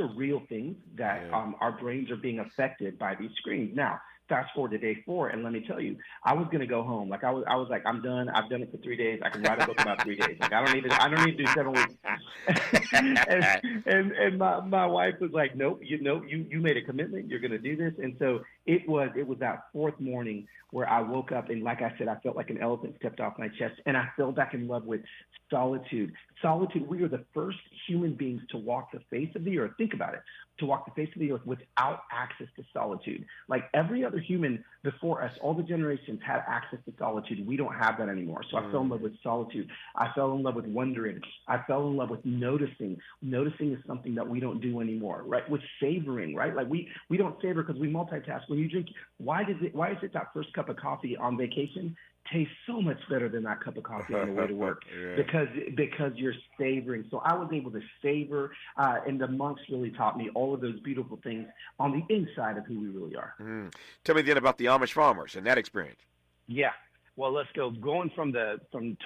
are real things that our brains are being affected by these screens. Now, fast forward to day 4, and let me tell you, I was going to go home. I was like, I'm done. I've done it for 3 days. I can write a book about 3 days. I don't need to do 7 weeks. and my wife was like, nope, you made a commitment. You're going to do this. And so it was that 4th morning where I woke up, and like I said, I felt like an elephant stepped off my chest, and I fell back in love with solitude. Solitude, we are the first human beings to walk the face of the earth. Think about it. To walk the face of the earth without access to solitude. Like every other human before us, all the generations had access to solitude. We don't have that anymore. So I fell in love with solitude. I fell in love with wondering. I fell in love with noticing. Noticing is something that we don't do anymore, right? With savoring, right? We don't savor because we multitask. When you drink, why is it that first cup of coffee on vacation tastes so much better than that cup of coffee on the way to work? Because you're savoring. So I was able to savor, and the monks really taught me all of those beautiful things on the inside of who we really are. Tell me then about the Amish farmers and that experience. Yeah. Well, let's go. Going from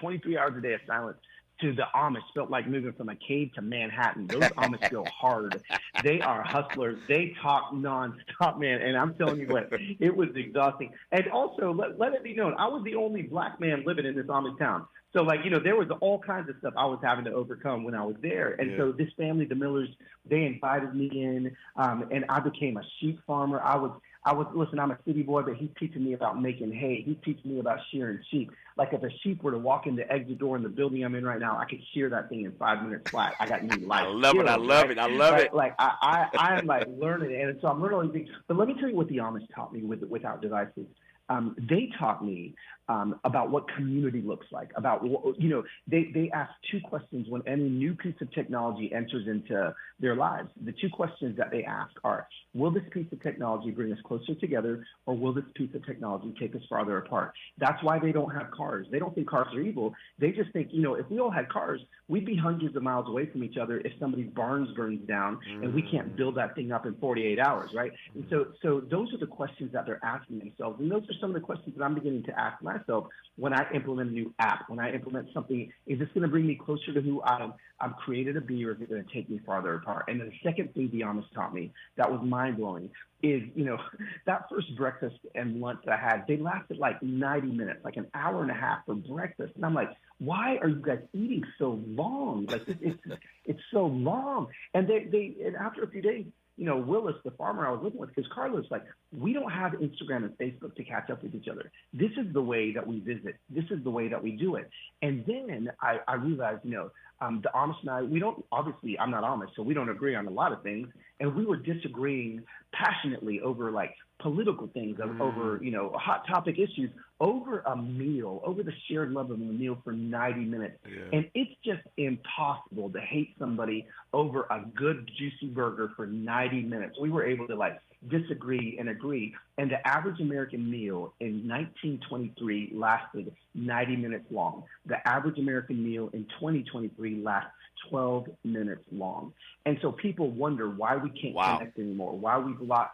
23 hours a day of silence to the Amish felt like moving from a cave to Manhattan. Those Amish go hard. They are hustlers. They talk nonstop, man. And I'm telling you what, it was exhausting. And also, let it be known, I was the only black man living in this Amish town. So, like, you know, there was all kinds of stuff I was having to overcome when I was there. And so this family, the Millers, they invited me in, and I became a sheep farmer. Listen, I'm a city boy, but he's teaching me about making hay. He's teaching me about shearing sheep. Like, if a sheep were to walk in the exit door in the building I'm in right now, I could shear that thing in 5 minutes flat. I got new life. I love it. I love it. I love it. Like, I'm like learning it. And so I'm learning all these things. But let me tell you what the Amish taught me without devices. They taught me about what community looks like, about, you know, they ask two questions when any new piece of technology enters into their lives. The two questions that they ask are, will this piece of technology bring us closer together, or will this piece of technology take us farther apart? That's why they don't have cars. They don't think cars are evil. They just think, you know, if we all had cars, we'd be hundreds of miles away from each other if somebody's barns burns down and we can't build that thing up in 48 hours, right? And so those are the questions that they're asking themselves. And those are some of the questions that I'm beginning to ask myself when I implement a new app, when I implement something. Is this going to bring me closer to who I'm created to be, or is it going to take me farther apart? And then the second thing the Amish taught me that was mind-blowing is, you know, that first breakfast and lunch that I had, they lasted like 90 minutes, like an hour and a half for breakfast. And I'm like, why are you guys eating so long? Like, it's so long. And and after a few days, you know, Willis, the farmer I was living with, because Carlos, like, we don't have Instagram and Facebook to catch up with each other. This is the way that we visit. This is the way that we do it. And then I realized, you know, the Amish and I, we don't, obviously I'm not Amish, so we don't agree on a lot of things. And we were disagreeing passionately over, like, political things, over, you know, hot topic issues, over a meal, over the shared love of a meal for 90 minutes. Yeah. And it's just impossible to hate somebody over a good, juicy burger for 90 minutes. We were able to, like, disagree and agree. And the average American meal in 1923 lasted 90 minutes long. The average American meal in 2023 lasts 12 minutes long. And so people wonder why we can't connect anymore, why we've lost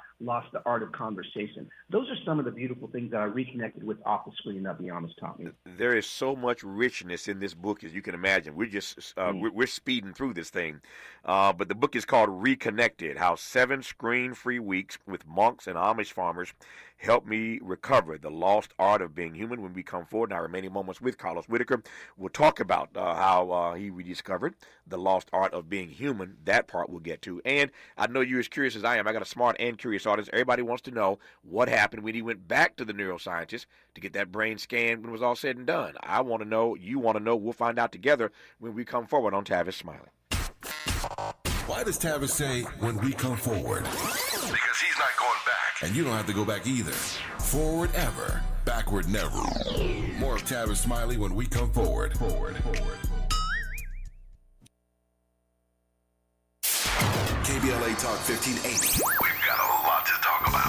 the art of conversation. Those are some of the beautiful things that I reconnected with off the screen that the Amish taught me. There is so much richness in this book, as you can imagine. We're just we're speeding through this thing. But the book is called Reconnected, How 7 Screen-Free Weeks with Monks and Amish Farmers Help Me Recover the Lost Art of Being Human. When we come forward in our remaining moments with Carlos Whitaker, we'll talk about how he rediscovered the lost art of being human. That part we'll get to. And I know you're as curious as I am. I got a smart and curious audience. Everybody wants to know what happened when he went back to the neuroscientist to get that brain scan when it was all said and done. I want to know. You want to know. We'll find out together when we come forward on Tavis Smiley. Why does Tavis say, when we come forward? Because he's not going back. And you don't have to go back either. Forward ever, backward never. More of Tavis Smiley when we come forward. KBLA Talk 1580. We've got a lot to talk about.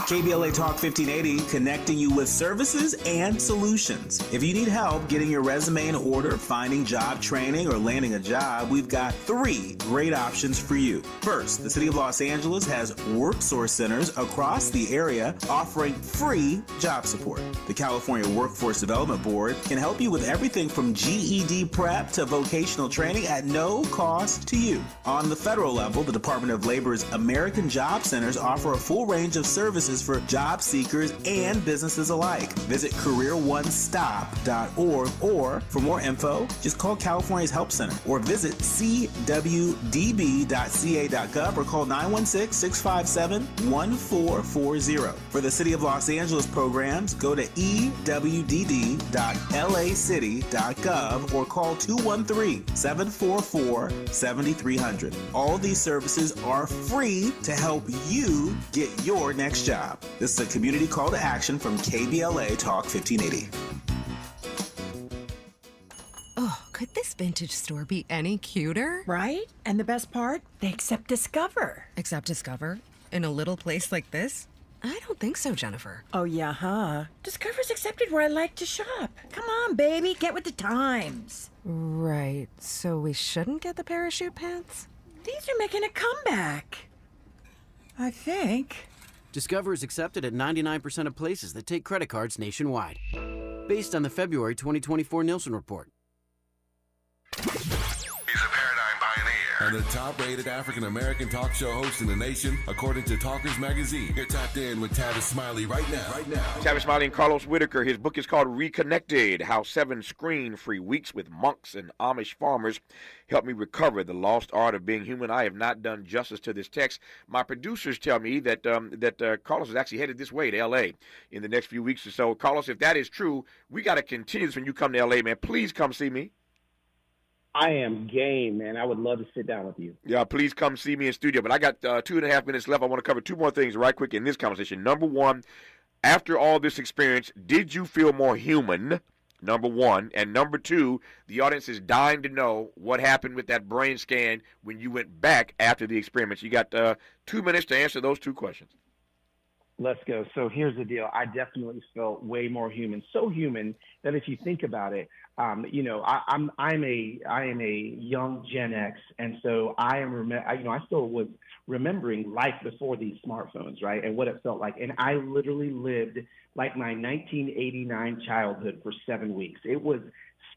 KBLA Talk 1580, connecting you with services and solutions. If you need help getting your resume in order, finding job training, or landing a job, we've got 3 great options for you. First, the City of Los Angeles has WorkSource centers across the area offering free job support. The California Workforce Development Board can help you with everything from GED prep to vocational training at no cost to you. On the federal level, the Department of Labor's American Job Centers offer a full range of services for job seekers and businesses alike. Visit careeronestop.org, or for more info, just call California's Help Center or visit cwdb.ca.gov or call 916-657-1440. For the City of Los Angeles programs, go to ewdd.lacity.gov or call 213-744-7300. All these services are free to help you get your next job. This is a community call to action from KBLA Talk 1580. Oh, could this vintage store be any cuter? Right? And the best part? They accept Discover. Accept Discover? In a little place like this? I don't think so, Jennifer. Oh, yeah, huh? Discover's accepted where I like to shop. Come on, baby, get with the times. Right, so we shouldn't get the parachute pants? These are making a comeback. I think. Discover is accepted at 99% of places that take credit cards nationwide. Based on the February 2024 Nielsen report. and the top-rated African-American talk show host in the nation, according to Talkers Magazine. You're tapped in with Tavis Smiley right now. Tavis Smiley and Carlos Whitaker. His book is called Reconnected: How 7 Screen-Free Weeks with Monks and Amish Farmers Helped Me Recover the Lost Art of Being Human. I have not done justice to this text. My producers tell me that Carlos is actually headed this way to L.A. in the next few weeks or so. Carlos, if that is true, we got to continue this when you come to L.A., man. Please come see me. I am game, man. I would love to sit down with you. Yeah, please come see me in studio. But I got 2.5 minutes left. I want to cover 2 more things right quick in this conversation. Number one, after all this experience, did you feel more human? Number one. And number two, the audience is dying to know what happened with that brain scan when you went back after the experiments. You got 2 minutes to answer those 2 questions. Let's go. So here's the deal. I definitely felt way more human. So human that if you think about it, I am a young Gen X, and so I still was remembering life before these smartphones, right, and what it felt like. And I literally lived like my 1989 childhood for 7 weeks. It was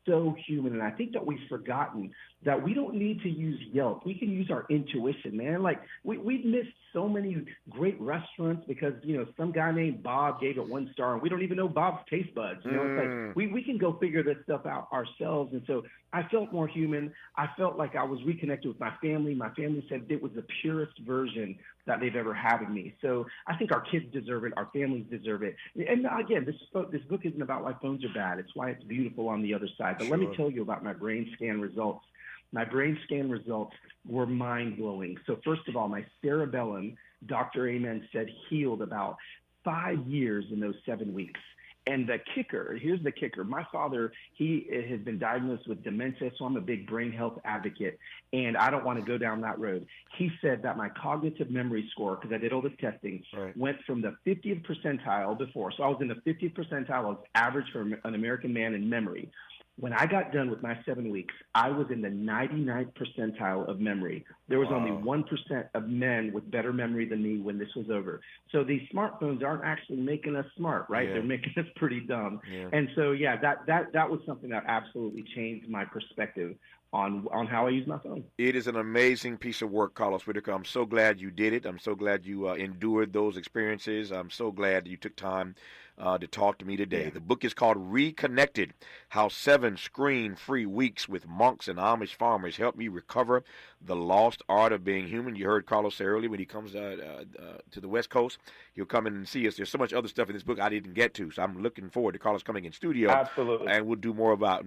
so human, and I think that we've forgotten that we don't need to use Yelp. We can use our intuition, man. Like we've missed so many great restaurants because, some guy named Bob gave it 1 star, and we don't even know Bob's taste buds. It's like we can go figure this stuff out ourselves. And so I felt more human. I felt like I was reconnected with my family. My family said it was the purest version that they've ever had of me. So I think our kids deserve it. Our families deserve it. And again, this book isn't about why phones are bad. It's why it's beautiful on the other side. But Let me tell you about my brain scan results. My brain scan results were mind-blowing. So first of all, my cerebellum, Dr. Amen said, healed about 5 years in those 7 weeks. And here's the kicker. My father, he has been diagnosed with dementia, so I'm a big brain health advocate, and I don't want to go down that road. He said that my cognitive memory score, because I did all this testing, went from the 50th percentile before. So I was in the 50th percentile of average for an American man in memory. When I got done with my 7 weeks, I was in the 99th percentile of memory. There was only 1% of men with better memory than me when this was over. So these smartphones aren't actually making us smart, right? Yeah. They're making us pretty dumb. Yeah. And so, that was something that absolutely changed my perspective on how I use my phone. It is an amazing piece of work, Carlos Whitaker. I'm so glad you did it. I'm so glad you endured those experiences. I'm so glad you took time to talk to me today. Yeah. The book is called Reconnected: How 7 Screen-Free Weeks with Monks and Amish Farmers Helped Me Recover the Lost Art of Being Human. You heard Carlos say earlier when he comes to the West Coast, he'll come in and see us. There's so much other stuff in this book I didn't get to, so I'm looking forward to Carlos coming in studio. Absolutely. And we'll do more about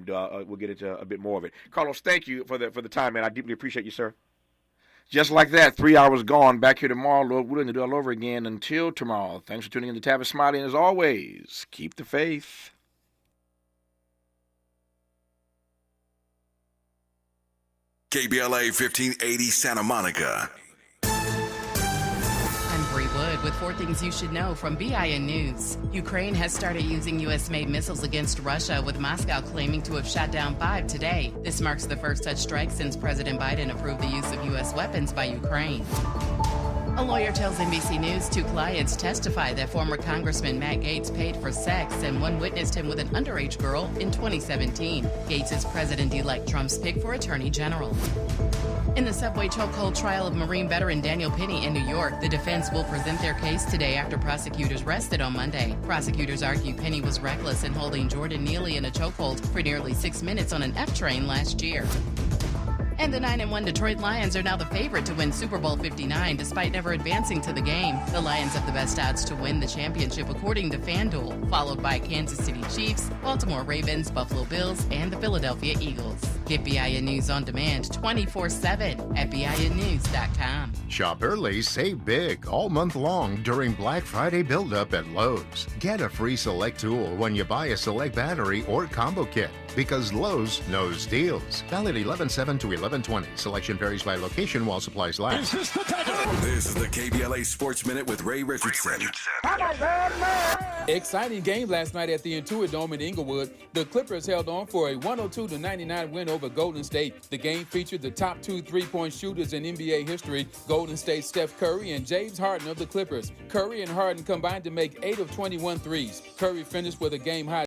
we'll get into a bit more of it. Carlos, thank you for the time, man. I deeply appreciate you, sir. Just like that, 3 hours gone. Back here tomorrow. Lord willing to do it all over again. Until tomorrow, thanks for tuning in to Tavis Smiley. And as always, keep the faith. KBLA 1580 Santa Monica. I'm Bree Wood with 4 things you should know from BIN News. Ukraine has started using U.S.-made missiles against Russia, with Moscow claiming to have shot down 5 today. This marks the first such strike since President Biden approved the use of U.S. weapons by Ukraine. A lawyer tells NBC News 2 clients testify that former Congressman Matt Gaetz paid for sex, and one witnessed him with an underage girl in 2017. Gaetz is President-elect Trump's pick for Attorney General. In the subway chokehold trial of Marine veteran Daniel Penny in New York, the defense will present their case today after prosecutors rested on Monday. Prosecutors argue Penny was reckless in holding Jordan Neely in a chokehold for nearly 6 minutes on an F train last year. And the 9-1 Detroit Lions are now the favorite to win Super Bowl 59, despite never advancing to the game. The Lions have the best odds to win the championship, according to FanDuel, followed by Kansas City Chiefs, Baltimore Ravens, Buffalo Bills, and the Philadelphia Eagles. Get BIN News on demand 24/7 at BINnews.com. Shop early, save big all month long during Black Friday build-up at Lowe's. Get a free Select tool when you buy a Select battery or combo kit, because Lowe's knows deals. Valid 11/7 to 11/20. Selection varies by location while supplies last. This is the KBLA Sports Minute with Ray Richardson. Exciting game last night at the Intuit Dome in Inglewood. The Clippers held on for a 102-99 win over Golden State. The game featured the top 2 3-point shooters in NBA history, Golden State's Steph Curry and James Harden of the Clippers. Curry and Harden combined to make 8 of 21 threes. Curry finished with a game-high